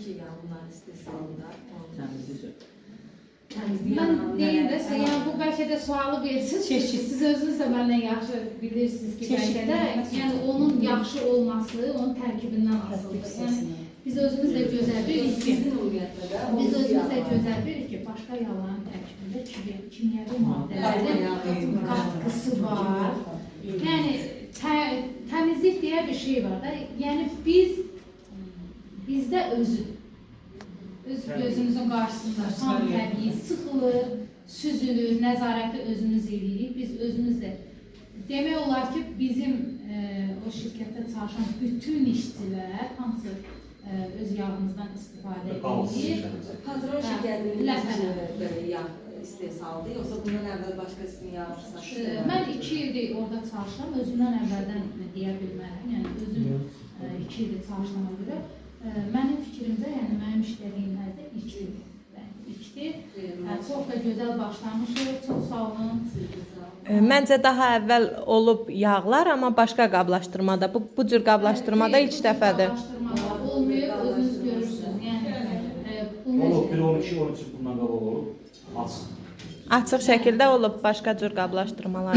ki, yəni bunların istehsalında. Mən deyim də sizə, yəni bu bəlkə də sualı versiniz, siz özünüz də məndən yaxşı bilirsiniz ki, bəlkə də yəni onun yaxşı olması onun tərkibindən asılıdır. Yəni biz özümüz də gözlədirik ki, başqa yağların tərkibində kimyəvi maddələrin qatkısı var. Yəni təmizlik deyə bir şey var da, yəni bizdə özüdür. Öz gözümüzün qarşısında tam təbii, sıxılır, süzülür, nəzarəti özümüz edirik, biz özümüz də. Demək olar ki, bizim o şirkətdə çalışan bütün işçilər hamısı öz yağımızdan istifadə edir. Patron şirkətinin yağ istehsalıdır, yoxsa bundan əvvəl başqa sizin yağınızı satır? Mən 2 ildir orada çalışıram, özümdən əvvəldən deyə bilmərəm, yəni özüm 2 ildir çalışdığıma görə. Mənim fikrimdə, yəni mənim işlədiyim həzdə ilkdir. Çox da gözəl başlamışıq, çox sağ olun. Məncə daha əvvəl olub yağlar, amma başqa qablaşdırmada. Bu cür qablaşdırmada ilk dəfədir. Qablaşdırmada olmuyor, özünüz görürsünüz. Olub, 1-12-13 bundan qabaq olub, açıq. Açıq şəkildə olub başqa cür qablaşdırmalar.